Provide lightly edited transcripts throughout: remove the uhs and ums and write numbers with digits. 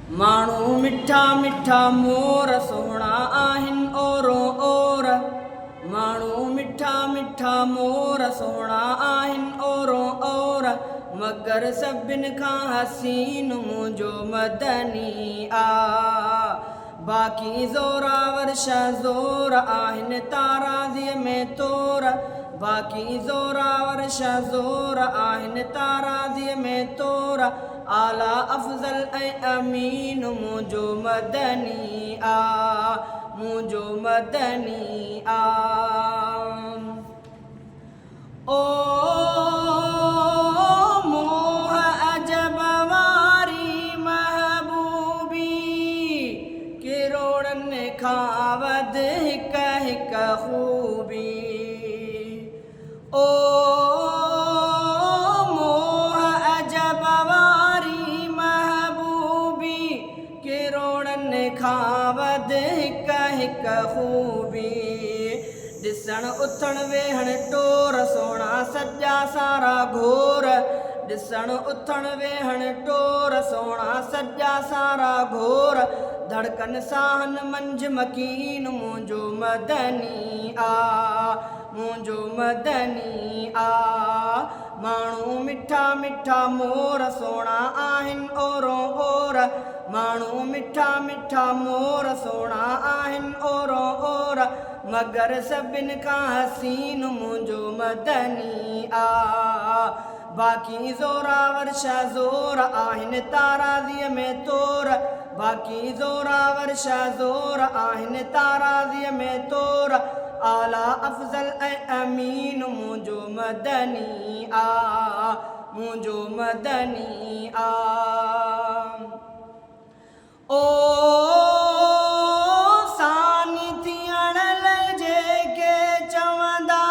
माण्हू मिठा मिठा मोर सोहणा आहिनि ओरो ओर। माण्हू मिठा मिठा मोर सोहणा आहिनि ओरो ओर। मगर सभिनि खां हसीन मुंहिंजो मदनी आ। बाक़ी ज़ोरावर शहज़ोर आहिनि ताराज़ीअ में तोर। बाक़ी ज़ोरावर शहज़ोर आहिनि ताराज़ीअ में तोर। आला अफ़ज़ल ऐं अमीन मुंहिंजो मदनी आ, मुंहिंजो मदनी आ। ओ मोह अजब वारी महबूबी, किरोड़नि खां वध हिक हिक ख़ूबी। ओ मोह अजब वारी महबूबी, किरोड़नि खां वध हिक हिक ख़ूबी। ॾिसण उथण वेहण टोर सोहणा सॼा सारा घोर। ॾिसण उथण वेहण टोर सोहणा सॼा सारा घोर। धड़कन साहन मंझि मकीन मुंहिंजो मदनी आ, मुंहिंजो मदनी आ। माण्हू मिठा मिठा मोर सोहणा आहिनि ओरो ओर। माण्हू मिठा मिठा मोर सोहणा आहिनि ओरो ओर। मगर सभिनि खां हसीन मुंहिंजो मदनी आ। बाक़ी ज़ोरावर शहज़ोर आहिनि ताराज़ीअ में तोर। बाक़ी ज़ोरावर शहज़ोर आहिनि ताराज़ीअ में तोर। आला अफ़ज़ल ऐं अमीन मुंहिंजो मदनी आ, मुंहिंजो मदनी आ। ओ सानी थियण लाइ जेके चवंदा,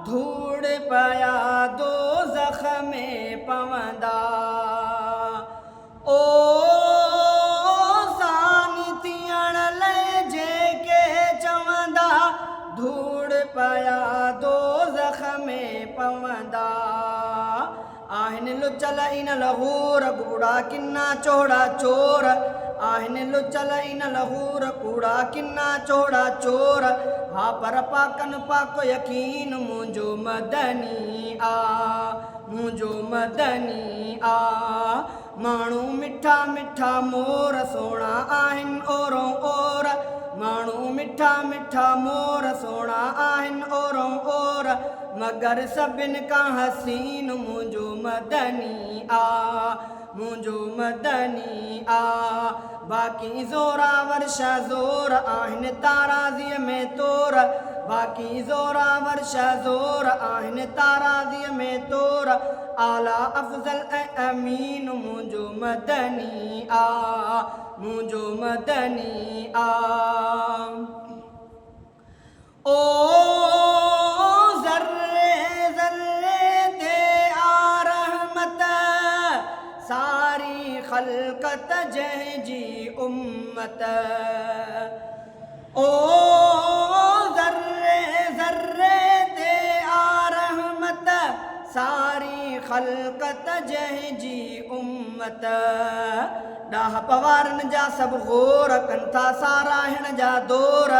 धूड़ पया दोज़ख में पवंदा। ओ सानी थियण लाइ जेके चवंदा, धूड़ पया दोज़ख में पवंदा। आहिनि लुचल इन लहूर कूड़ा किन्ना चौड़ा चोर। आहिनि लुचल इन लहूर कूड़ा किन्ना चौड़ा चोर। हा पर पाकन पाको यकीन मुंहिंजो मदनी आ, मुंहिंजो मदनी आ। माण्हू मिठा मिठा मोर सोहणा आहिनि ओरो ओर। माण्हू मिठा मिठा मोर सोहणा आहिनि ओरो ओर। मगर सभिनि खां हसीन मुंहिंजो मदनी आ, मुंहिंजो मदनी आ। बाक़ी ज़ोरावर शहज़ोर आहिनि ताराज़ीअ में तोर। बाक़ी ज़ोरावर शहज़ोर आहिनि ताराज़ीअ में तोर। आला अफ़ज़ल ऐं अमीन मुंहिंजो मदनी आ, मुंहिंजो मदनी आ। ओ ज़र्रे ज़र्रे ते आ रहमत, सारी ख़ल्क़त जंहिंजी उम्मत। ओ ज़र्रे ज़र्रे ते आ रहमत, सारी ख़ल्क़त जंहिंजी उम्मत। ॾाह पवारनि जा सभु ग़ौर कनि था साराहिण जा दौर।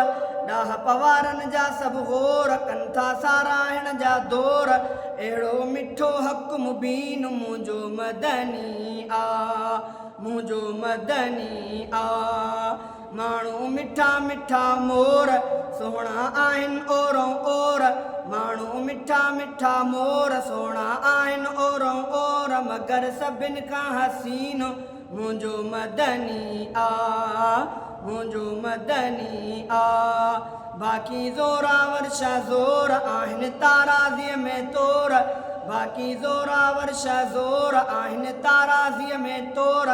ॾाह पवारनि जा सभु ग़ौर कनि था साराहिण जा दौर। अहिड़ो मिठो हक़ मुबीन मुंहिंजो मदनी आ, मुंहिंजो मदनी आ। माण्हू मिठा मिठा मोर सोहणा आहिनि ओरो ओर। माण्हू मिठा मिठा मोर सोहणा आहिनि ओरो ओर। मगर सभिनि खां हसीन मुंहिंजो मदनी आ, मुंहिंजो मदनी आ। बाक़ी ज़ोरावर शहज़ोर आहिनि ताराज़ीअ में तोर। बाक़ी ज़ोरावर शहज़ोर आहिनि ताराज़ीअ में तोर।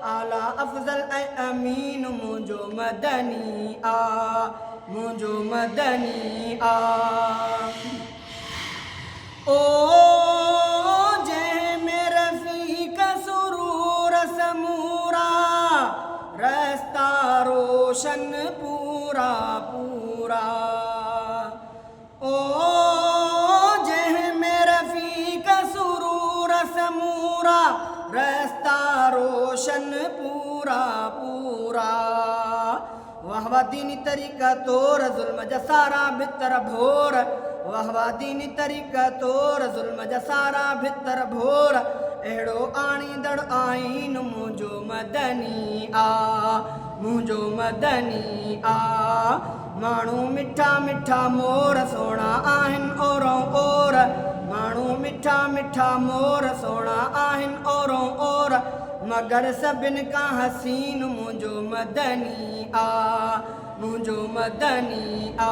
आला अफ़ज़ल ऐं अमीन मुंहिंजो मदनी आ, मुंहिंजो मदनी आ। ओ जंहिं में रफ़ीक सुरूर समूरा, रस्ता रोशन पूरा पूरा। ओ जंहिं में रफ़ीक सुरूर समूरा, रस्ता रोशन रोशन पूरा पूरा। वाह वाह दीनी तरीका तोर जुल्म जसारा भितर भोर। वाह वाह दीनी तरीका तोर जुल्म जसारा भितर भोर। अहिड़ो आणींदड़ आईन मुंहिंजो मदनी आ, मुंहिंजो मदनी आ। माण्हू मिठा मिठा मोर सोणा आहिनि ओरों ओर। माण्हू मिठा मिठा मोर सोणा आहिनि ओरों ओर। मगर सभिनि खां हसीन मुंहिंजो मदनी आ, मुंहिंजो मदनी आ।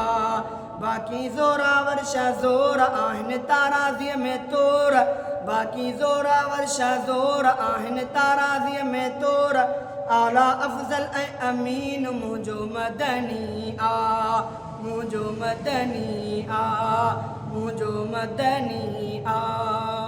बाक़ी ज़ोरावर शा ज़ोर आहिनि ताराज़ीअ में तोर। बाक़ी ज़ोरावर शा ज़ोर आहिनि ताराज़ीअ में तोर। आला अफ़ज़ल ऐं अमीन मुंहिंजो मदनी आ, मुंहिंजो मदनी आ, मुंहिंजो मदनी आ।